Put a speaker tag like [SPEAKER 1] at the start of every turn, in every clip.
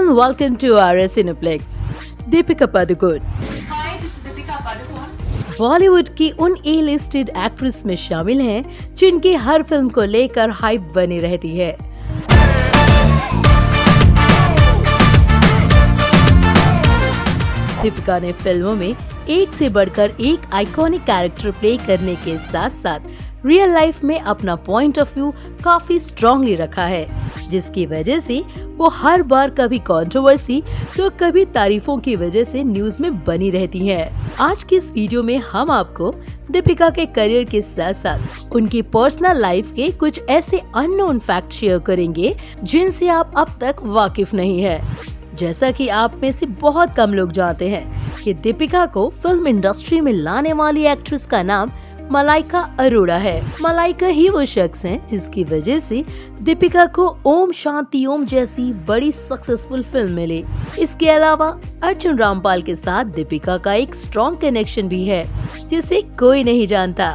[SPEAKER 1] and welcome to our Cineplex. Deepika Padukone
[SPEAKER 2] Hi, this is Deepika Padukone.
[SPEAKER 1] Bollywood की उन ए listed actress में शामिल हैं जिनकी हर फिल्म को लेकर हाइप बनी रहती है। दीपिका ने फिल्मों में एक से बढ़कर एक आइकॉनिक कैरेक्टर प्ले करने के साथ साथ रियल लाइफ में अपना पॉइंट ऑफ व्यू काफी स्ट्रांगली रखा है, जिसकी वजह से वो हर बार कभी कंट्रोवर्सी तो कभी तारीफों की वजह से न्यूज में बनी रहती हैं। आज की इस वीडियो में हम आपको दीपिका के करियर के साथ साथ उनकी पर्सनल लाइफ के कुछ ऐसे अननोन फैक्ट शेयर करेंगे जिनसे आप अब तक वाकिफ नहीं है। जैसा कि आप में से बहुत कम लोग जानते हैं कि दीपिका को फिल्म इंडस्ट्री में लाने वाली एक्ट्रेस का नाम मलाइका अरोड़ा है। मलाइका ही वो शख्स हैं जिसकी वजह से दीपिका को ओम शांति ओम जैसी बड़ी सक्सेसफुल फिल्म मिली। इसके अलावा अर्जुन रामपाल के साथ दीपिका का एक स्ट्रॉन्ग कनेक्शन भी है जिसे कोई नहीं जानता।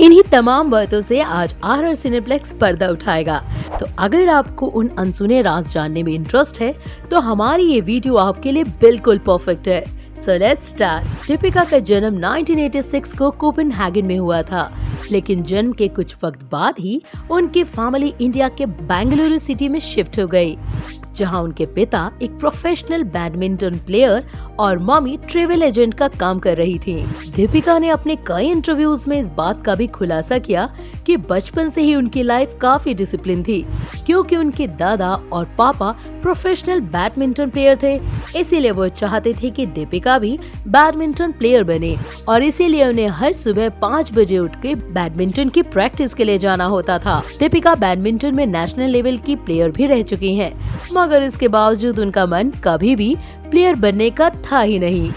[SPEAKER 1] इन्हीं तमाम बातों से आज RR सिनेप्लेक्स पर्दा उठाएगा। तो अगर आपको उन अनसुने राज जानने में इंटरेस्ट है तो हमारी ये वीडियो आपके लिए बिल्कुल परफेक्ट है। So let's start. दीपिका का जन्म 1986 को कोपेनहेगन में हुआ था, लेकिन जन्म के कुछ वक्त बाद ही उनकी फैमिली इंडिया के बेंगलुरु सिटी में शिफ्ट हो गई, जहां उनके पिता एक प्रोफेशनल बैडमिंटन प्लेयर और मम्मी ट्रैवल एजेंट का काम कर रही थी। दीपिका ने अपने कई इंटरव्यूज में इस बात का भी खुलासा किया कि बचपन से ही उनकी लाइफ काफी डिसिप्लिन थी, क्योंकि उनके दादा और पापा प्रोफेशनल बैडमिंटन प्लेयर थे। इसीलिए वो चाहते थे कि दीपिका भी बैडमिंटन प्लेयर बने और इसीलिए उन्हें हर सुबह 5 बजे उठ के बैडमिंटन की प्रैक्टिस के लिए जाना होता था। दीपिका बैडमिंटन में नेशनल लेवल की प्लेयर भी रह चुकी हैं, मगर इसके बावजूद उनका मन कभी भी प्लेयर बनने का था ही नहीं।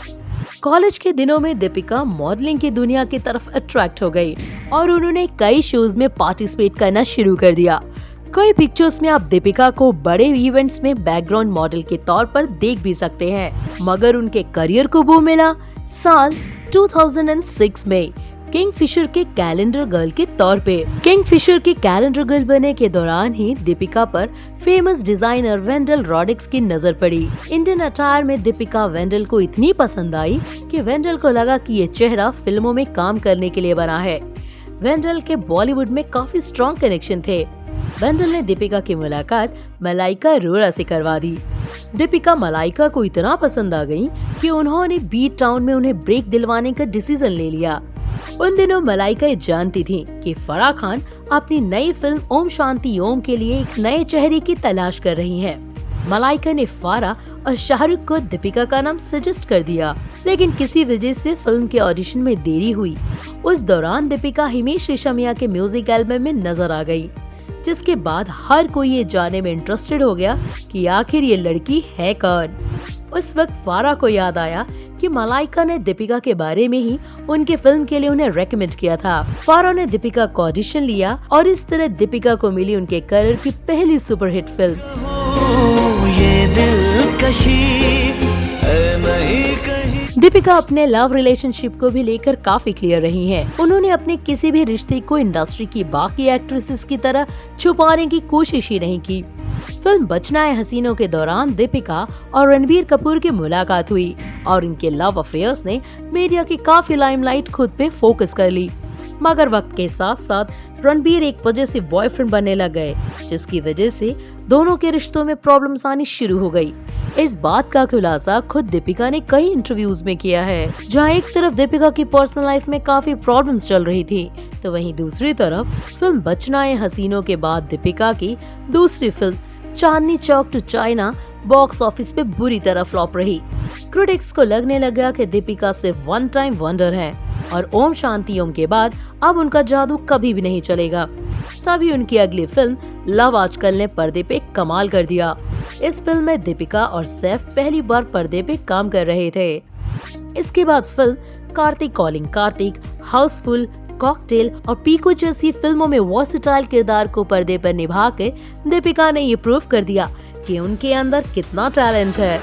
[SPEAKER 1] कॉलेज के दिनों में दीपिका मॉडलिंग की दुनिया की तरफ अट्रैक्ट हो गई और उन्होंने कई शोज में पार्टिसिपेट करना शुरू कर दिया। कई पिक्चर्स में आप दीपिका को बड़े इवेंट्स में बैकग्राउंड मॉडल के तौर पर देख भी सकते हैं, मगर उनके करियर को बूम मिला साल 2006 में किंगफिशर के कैलेंडर गर्ल के तौर पे। किंगफिशर के कैलेंडर गर्ल बनने के दौरान ही दीपिका पर फेमस डिजाइनर वेंडल रॉड्रिक्स की नजर पड़ी। इंडियन अटायर में दीपिका वेंडल को इतनी पसंद आई कि वेंडल को लगा कि ये चेहरा फिल्मों में काम करने के लिए बना है। वेंडल के बॉलीवुड में काफी स्ट्रॉन्ग कनेक्शन थे। वेंडल ने दीपिका की मुलाकात मलाइका अरोड़ा से करवा दी। दीपिका मलाइका को इतना पसंद आ गई कि उन्होंने बीट टाउन में उन्हें ब्रेक दिलवाने का डिसीजन ले लिया। उन दिनों मलाइका ये जानती थी कि फराह खान अपनी नई फिल्म ओम शांति ओम के लिए एक नए चेहरे की तलाश कर रही हैं। मलाइका ने फाराह और शाहरुख को दीपिका का नाम सजेस्ट कर दिया, लेकिन किसी वजह से फिल्म के ऑडिशन में देरी हुई। उस दौरान दीपिका हिमेश रेशमिया के म्यूजिक एल्बम में नजर आ गई, जिसके बाद हर कोई ये जानने में इंटरेस्टेड हो गया कि आखिर ये लड़की है कौन। उस वक्त फाराह को याद आया कि मलाइका ने दीपिका के बारे में ही उनके फिल्म के लिए उन्हें रेकमेंड किया था। फाराह ने दीपिका को ऑडिशन लिया और इस तरह दीपिका को मिली उनके करियर की पहली सुपरहिट फिल्म। दीपिका अपने लव रिलेशनशिप को भी लेकर काफी क्लियर रही हैं। उन्होंने अपने किसी भी रिश्ते को इंडस्ट्री की बाकी एक्ट्रेसेस की तरह छुपाने की कोशिश ही नहीं की। फिल्म बचना है हसीनों के दौरान दीपिका और रणबीर कपूर की मुलाकात हुई और इनके लव अफेयर्स ने मीडिया की काफी लाइमलाइट खुद पे फोकस कर ली, मगर वक्त के साथ साथ रणबीर एक पॉजिटिव बॉयफ्रेंड बनने लग गए, जिसकी वजह से दोनों के रिश्तों में प्रॉब्लम्स आनी शुरू हो गई। इस बात का खुलासा खुद दीपिका ने कई इंटरव्यूज में किया है, जहां एक तरफ दीपिका की पर्सनल लाइफ में काफी प्रॉब्लम्स चल रही थी, तो वहीं दूसरी तरफ फिल्म बचना है हसीनों के बाद दीपिका की दूसरी film Chandni Chowk to China box office पे बुरी तरह फ्लॉप रही। क्रिटिक्स को लगने लगा कि दीपिका सिर्फ वन टाइम वंडर है और ओम शांति ओम के बाद अब उनका जादू कभी भी नहीं चलेगा। तभी उनकी अगली फिल्म लव आजकल ने पर्दे पे कमाल कर दिया। इस फिल्म में दीपिका और सैफ पहली बार पर्दे पे काम कर रहे थे। इसके बाद film Kartik calling Kartik, Housefull, cocktail और पीकू जैसी फिल्मों में वर्सेटाइल किरदार को पर्दे पर निभा कर दीपिका ने ये प्रूव कर दिया कि उनके अंदर कितना टैलेंट है।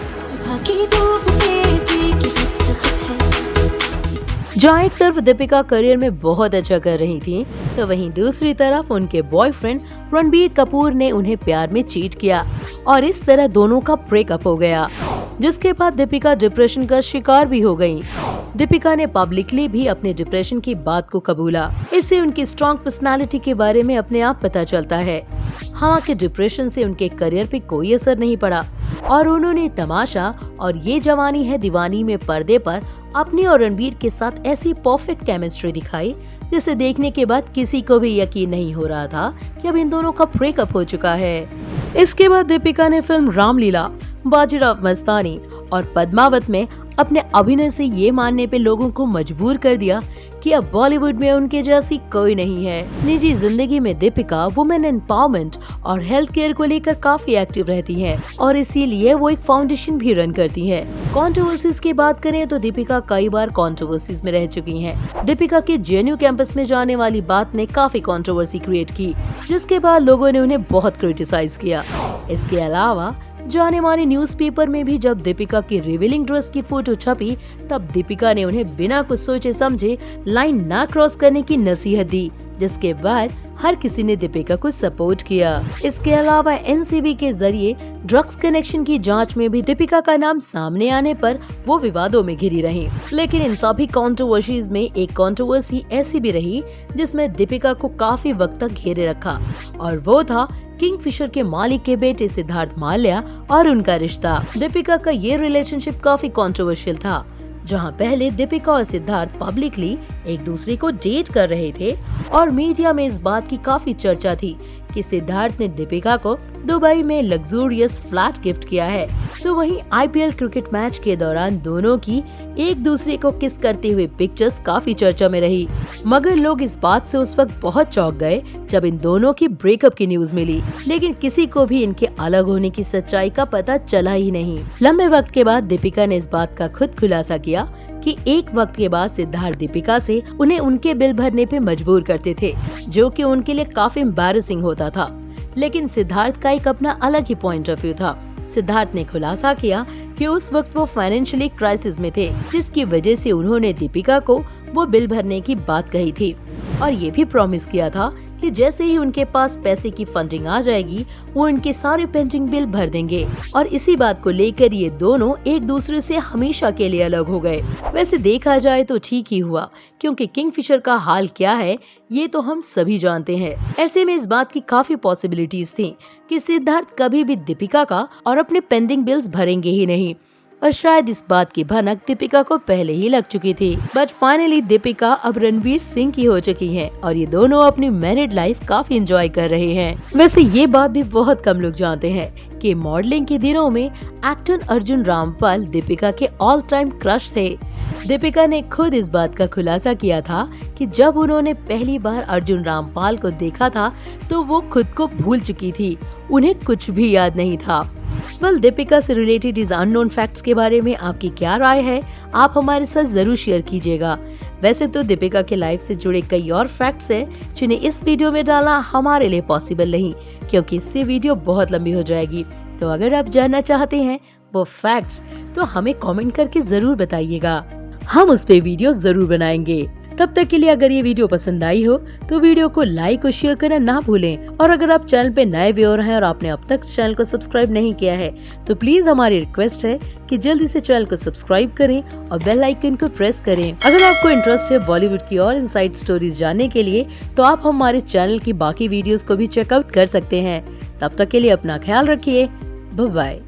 [SPEAKER 1] जहाँ एक तरफ दीपिका करियर में बहुत अच्छा कर रही थी, तो वहीं दूसरी तरफ उनके बॉयफ्रेंड रणबीर कपूर ने उन्हें प्यार में चीट किया और इस तरह दोनों का ब्रेकअप हो गया, जिसके बाद दीपिका डिप्रेशन का शिकार भी हो गयी। दीपिका ने पब्लिकली भी अपने डिप्रेशन की बात को कबूला। इससे उनकी स्ट्रॉन्ग पर्सनालिटी के बारे में अपने आप पता चलता है। हालांकि डिप्रेशन से उनके करियर पे कोई असर नहीं पड़ा और उन्होंने तमाशा और ये जवानी है दीवानी में पर्दे पर अपने और रणबीर के साथ ऐसी परफेक्ट केमिस्ट्री दिखाई, जिसे देखने के बाद किसी को भी यकीन नहीं हो रहा था कि अब इन दोनों का ब्रेकअप हो चुका है। इसके बाद दीपिका ने फिल्म रामलीला, बाजीराव मस्तानी और पद्मावत में अपने अभिनय से ये मानने पे लोगों को मजबूर कर दिया कि अब बॉलीवुड में उनके जैसी कोई नहीं है। निजी जिंदगी में दीपिका वुमेन एम्पावरमेंट और हेल्थ केयर को लेकर काफी एक्टिव रहती हैं और इसीलिए वो एक फाउंडेशन भी रन करती हैं। कंट्रोवर्सीज की बात करें तो दीपिका कई बार कंट्रोवर्सीज में रह चुकी हैं। दीपिका के जेएनयू कैंपस में जाने वाली बात ने काफी कंट्रोवर्सी क्रिएट की, जिसके बाद लोगों ने उन्हें बहुत क्रिटिसाइज किया। इसके अलावा जाने माने न्यूज़पेपर में भी जब दीपिका की रिवीलिंग ड्रेस की फोटो छपी, तब दीपिका ने उन्हें बिना कुछ सोचे समझे लाइन ना क्रॉस करने की नसीहत दी, जिसके बाद हर किसी ने दीपिका को सपोर्ट किया। इसके अलावा एनसीबी के जरिए ड्रग्स कनेक्शन की जांच में भी दीपिका का नाम सामने आने पर वो विवादों में घिरी रही। लेकिन इन सभी कंट्रोवर्सीज में एक कंट्रोवर्सी ऐसी भी रही जिसमें दीपिका को काफी वक्त तक घेरे रखा, और वो था किंगफिशर के मालिक के बेटे सिद्धार्थ माल्या और उनका रिश्ता। दीपिका का ये रिलेशनशिप काफी कंट्रोवर्शियल था, जहां पहले दीपिका और सिद्धार्थ पब्लिकली एक दूसरे को डेट कर रहे थे और मीडिया में इस बात की काफी चर्चा थी कि सिद्धार्थ ने दीपिका को दुबई में लग्जूरियस फ्लैट गिफ्ट किया है। तो वहीं आईपीएल क्रिकेट मैच के दौरान दोनों की एक दूसरे को किस करते हुए पिक्चर्स काफी चर्चा में रही, मगर लोग इस बात से उस वक्त बहुत चौंक गए जब इन दोनों की ब्रेकअप की न्यूज मिली। लेकिन किसी को भी इनके अलग होने की सच्चाई का पता चला ही नहीं। लंबे वक्त के बाद दीपिका ने इस बात का खुद खुलासा किया कि एक वक्त के बाद सिद्धार्थ दीपिका से उन्हें उनके बिल भरने पे मजबूर करते थे, जो कि उनके लिए काफी एम्बैरेसिंग होता था। लेकिन सिद्धार्थ का एक अपना अलग ही पॉइंट ऑफ व्यू था। सिद्धार्थ ने खुलासा किया कि उस वक्त वो फाइनेंशियली क्राइसिस में थे, जिसकी वजह से उन्होंने दीपिका को वो बिल भरने की बात कही थी और ये भी प्रॉमिस किया था कि जैसे ही उनके पास पैसे की फंडिंग आ जाएगी वो इनके सारे पेंडिंग बिल भर देंगे। और इसी बात को लेकर ये दोनों एक दूसरे से हमेशा के लिए अलग हो गए। वैसे देखा जाए तो ठीक ही हुआ, क्योंकि किंगफिशर का हाल क्या है ये तो हम सभी जानते हैं। ऐसे में इस बात की काफी पॉसिबिलिटीज थी कि सिद्धार्थ कभी भी दीपिका का और अपने पेंडिंग बिल्स भरेंगे ही नहीं, और शायद इस बात की भनक दीपिका को पहले ही लग चुकी थी। बट फाइनली दीपिका अब रणवीर सिंह की हो चुकी हैं और ये दोनों अपनी मैरिड लाइफ काफी एंजॉय कर रहे हैं। वैसे ये बात भी बहुत कम लोग जानते हैं कि मॉडलिंग के दिनों में एक्टर अर्जुन रामपाल दीपिका के ऑल टाइम क्रश थे। दीपिका ने खुद इस बात का खुलासा किया था कि जब उन्होंने पहली बार अर्जुन रामपाल को देखा था तो वो खुद को भूल चुकी थी, उन्हें कुछ भी याद नहीं था। दीपिका से रिलेटेड इस अननोन फैक्ट्स के बारे में आपकी क्या राय है, आप हमारे साथ जरूर शेयर कीजिएगा। वैसे तो दीपिका के लाइफ से जुड़े कई और फैक्ट्स हैं जिन्हें इस वीडियो में डालना हमारे लिए पॉसिबल नहीं, क्योंकि इससे वीडियो बहुत लंबी हो जाएगी। तो अगर आप जानना चाहते हैं वो फैक्ट्स तो हमें कमेंट करके जरूर बताइएगा, हम उस पे वीडियो जरूर बनाएंगे। तब तक के लिए अगर ये वीडियो पसंद आई हो तो वीडियो को लाइक और शेयर करना ना भूलें, और अगर आप चैनल पे नए व्यूअर हैं और आपने अब तक चैनल को सब्सक्राइब नहीं किया है तो प्लीज हमारी रिक्वेस्ट है कि जल्दी से चैनल को सब्सक्राइब करें और बेल आइकन को प्रेस करें। अगर आपको इंटरेस्ट है बॉलीवुड की और इनसाइड स्टोरीज जानने के लिए तो आप हमारे चैनल की बाकी वीडियोस को भी चेकआउट कर सकते हैं। तब तक के लिए अपना ख्याल रखिए, बाय बाय।